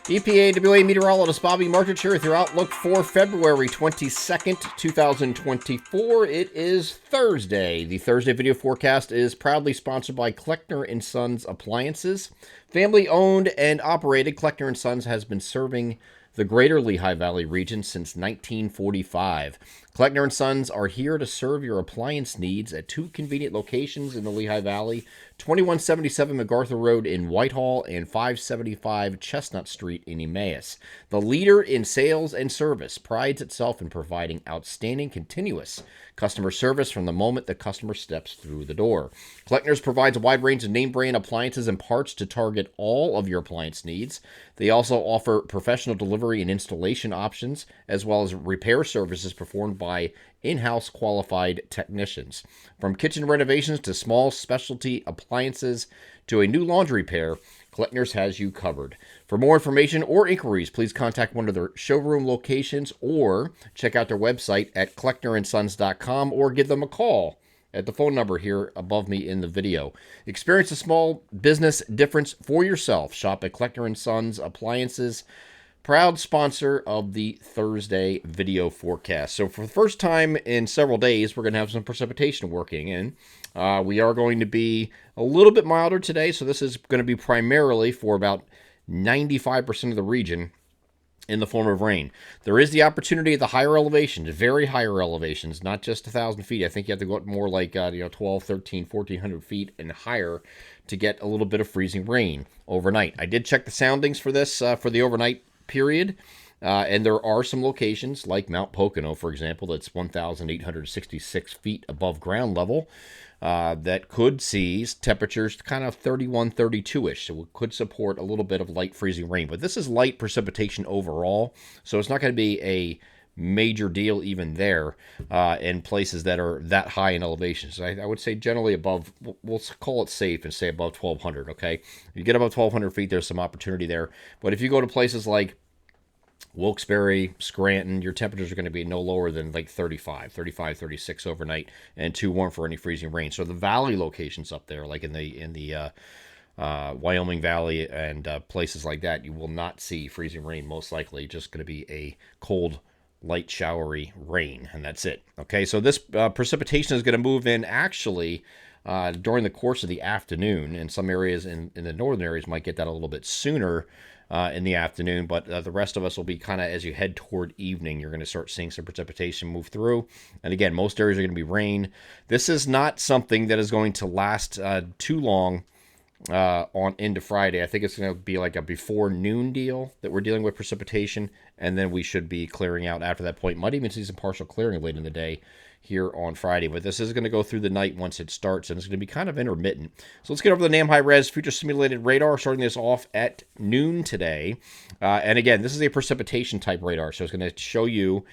EPAWA meteorologist Bobby Martich here with your outlook for February 22nd, 2024. It is Thursday. The Thursday video forecast is proudly sponsored by Kleckner & Sons Appliances. Family owned and operated, Kleckner & Sons has been serving the greater Lehigh Valley region since 1945. Kleckner & Sons are here to serve your appliance needs at two convenient locations in the Lehigh Valley, 2177 MacArthur Road in Whitehall and 575 Chestnut Street in Emmaus. The leader in sales and service prides itself in providing outstanding continuous customer service from the moment the customer steps through the door. Kleckner's provides a wide range of name brand appliances and parts to target all of your appliance needs. They also offer professional delivery and installation options, as well as repair services performed by in-house qualified technicians. From kitchen renovations to small specialty appliances to a new laundry pair, Kleckner's has you covered. For more information or inquiries, please contact one of their showroom locations or check out their website at klecknerandsons.com or give them a call at the phone number here above me in the video. Experience a small business difference for yourself. Shop at Kleckner & Sons Appliances, proud sponsor of the Thursday video forecast. So for the first time in several days, we're going to have some precipitation working in. We are going to be a little bit milder today, so this is going to be primarily for about 95% of the region in the form of rain. There is the opportunity at the higher elevations, very higher elevations, not just 1,000 feet. I think you have to go up more like 12, 13, 1,400 feet and higher to get a little bit of freezing rain overnight. I did check the soundings for this for the overnight period, and there are some locations like Mount Pocono, for example, that's 1,866 feet above ground level, that could see temperatures kind of 31, 32-ish, so it could support a little bit of light freezing rain. But this is light precipitation overall, so it's not going to be a major deal even there in places that are that high in elevations. So I would say generally above, we'll call it safe and say above 1,200, okay? If you get above 1,200 feet, there's some opportunity there. But if you go to places like Wilkes-Barre, Scranton, your temperatures are going to be no lower than like 35, 36 overnight, and too warm for any freezing rain. So the valley locations up there, like in the Wyoming Valley and places like that, you will not see freezing rain, most likely. Just going to be a cold, light, showery rain, and that's it. Okay, so this precipitation is going to move in actually during the course of the afternoon, and some areas in the northern areas might get that a little bit sooner in the afternoon, but the rest of us will be kind of as you head toward evening, you're going to start seeing some precipitation move through. And again, most areas are going to be rain. This is not something that is going to last too long on into Friday. I think it's going to be like a before noon deal that we're dealing with precipitation, and then we should be clearing out after that point. Might even see some partial clearing late in the day here on Friday, but this is going to go through the night once it starts, and it's going to be kind of intermittent. So let's get over the NAM high res future simulated radar, starting this off at noon today. And again, this is a precipitation type radar, so it's going to show you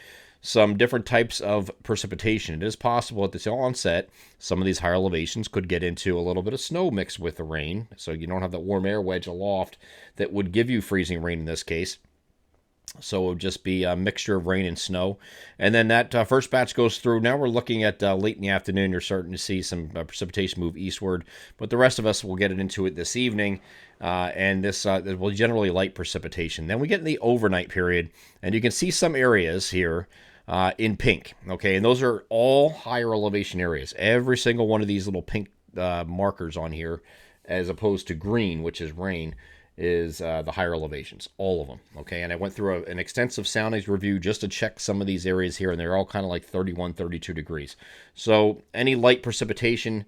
some different types of precipitation. It is possible at this onset, some of these higher elevations could get into a little bit of snow mixed with the rain, so you don't have that warm air wedge aloft that would give you freezing rain in this case. So it would just be a mixture of rain and snow. And then that first batch goes through. Now we're looking at late in the afternoon. You're starting to see some precipitation move eastward. But the rest of us will get into it this evening. And this will generally light precipitation. Then we get in the overnight period. And you can see some areas here in pink. Okay, and those are all higher elevation areas. Every single one of these little pink markers on here, as opposed to green, which is rain, is the higher elevations, all of them, okay? And I went through an extensive soundings review just to check some of these areas here, and they're all kind of like 31, 32 degrees. So any light precipitation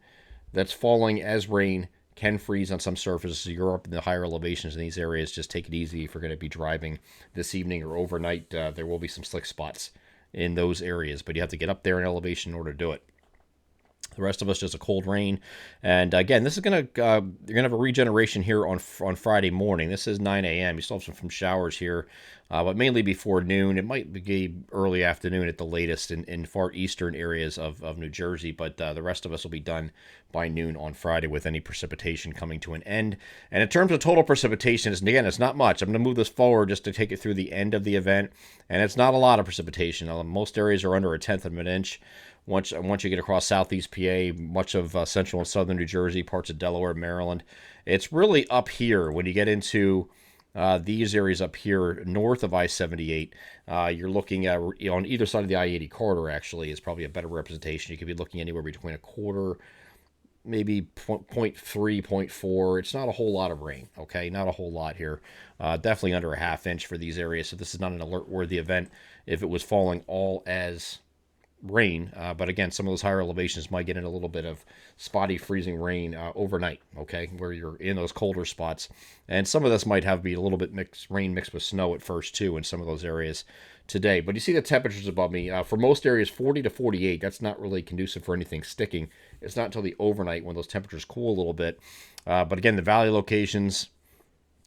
that's falling as rain can freeze on some surfaces. So you're up in the higher elevations in these areas. Just take it easy if you're going to be driving this evening or overnight. There will be some slick spots in those areas, but you have to get up there in elevation in order to do it. The rest of us just a cold rain. And again, this is going to, you're going to have a regeneration here on Friday morning. This is 9 a.m. You still have some showers here, but mainly before noon. It might be early afternoon at the latest in far eastern areas of New Jersey, but the rest of us will be done by noon on Friday with any precipitation coming to an end. And in terms of total precipitation, again, it's not much. I'm going to move this forward just to take it through the end of the event, and it's not a lot of precipitation. Most areas are under 1/10 of an inch. Once you get across southeast PA, much of central and southern New Jersey, parts of Delaware, Maryland, it's really up here when you get into These areas up here north of I-78, you're looking at, on either side of the I-80 corridor, actually, is probably a better representation. You could be looking anywhere between a quarter, maybe 0.3, 0.4. It's not a whole lot of rain, okay? Not a whole lot here. Definitely under a half inch for these areas, so this is not an alert-worthy event if it was falling all as rain. But again, some of those higher elevations might get in a little bit of spotty freezing rain overnight, okay, where you're in those colder spots. And some of this might have be a little bit rain mixed with snow at first, too, in some of those areas today. But you see the temperatures above me. For most areas, 40 to 48. That's not really conducive for anything sticking. It's not until the overnight when those temperatures cool a little bit. But again, the valley locations,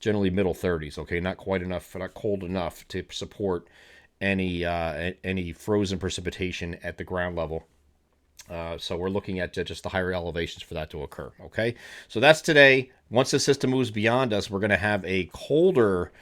generally middle 30s, okay? Not quite enough, not cold enough to support any frozen precipitation at the ground level. So we're looking at just the higher elevations for that to occur, okay? So that's today. Once the system moves beyond us, we're going to have a colder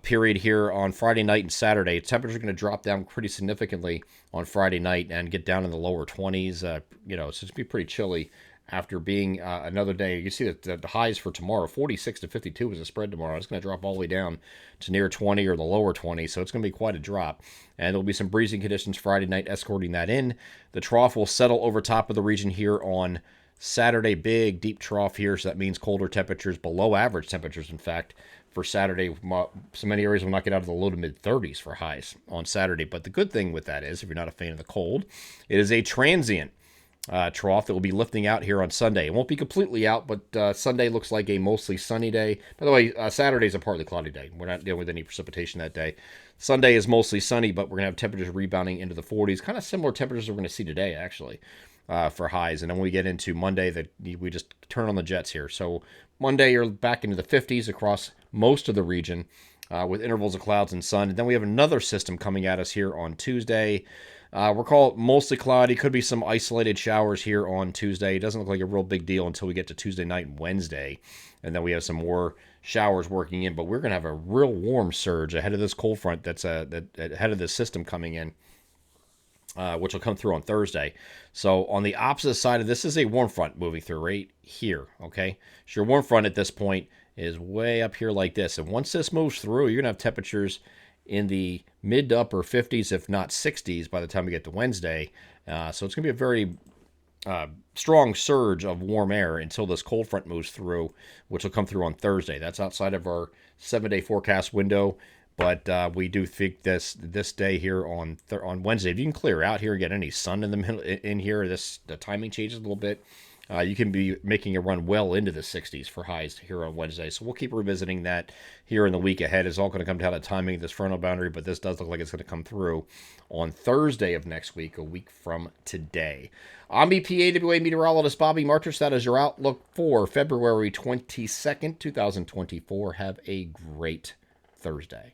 period here on Friday night and Saturday. Temperatures are going to drop down pretty significantly on Friday night and get down in the lower 20s. You know, so it's going to be pretty chilly after being another day. You see that the highs for tomorrow, 46 to 52 is a spread tomorrow. It's going to drop all the way down to near 20 or the lower 20, so it's going to be quite a drop. And there'll be some breezing conditions Friday night escorting that in. The trough will settle over top of the region here on Saturday. Big, deep trough here, so that means colder temperatures, below average temperatures, in fact, for Saturday. So many areas will not get out of the low to mid 30s for highs on Saturday. But the good thing with that is, if you're not a fan of the cold, it is a transient trough that will be lifting out here on Sunday. It won't be completely out, but Sunday looks like a mostly sunny day. By the way, Saturday is a partly cloudy day. We're not dealing with any precipitation that day. Sunday is mostly sunny, but we're going to have temperatures rebounding into the 40s. Kind of similar temperatures we're going to see today, actually, for highs. And then when we get into Monday, we just turn on the jets here. So Monday, you're back into the 50s across most of the region with intervals of clouds and sun. And then we have another system coming at us here on Tuesday. We're called mostly cloudy. Could be some isolated showers here on Tuesday. It doesn't look like a real big deal until we get to Tuesday night and Wednesday. And then we have some more showers working in. But we're going to have a real warm surge ahead of this cold front that's ahead of this system coming in, which will come through on Thursday. So on the opposite side of this is a warm front moving through right here, okay? So your warm front at this point is way up here like this. And once this moves through, you're going to have temperatures in the mid to upper 50s, if not 60s, by the time we get to Wednesday. So it's going to be a very strong surge of warm air until this cold front moves through, which will come through on Thursday. That's outside of our 7-day forecast window, but we do think this day here on Wednesday, if you can clear out here and get any sun in the middle in here, the timing changes a little bit. You can be making a run well into the 60s for highs here on Wednesday. So we'll keep revisiting that here in the week ahead. It's all going to come down to timing of this frontal boundary, but this does look like it's going to come through on Thursday of next week, a week from today. I'm EPAWA meteorologist Bobby Martich. That is your outlook for February 22nd, 2024. Have a great Thursday.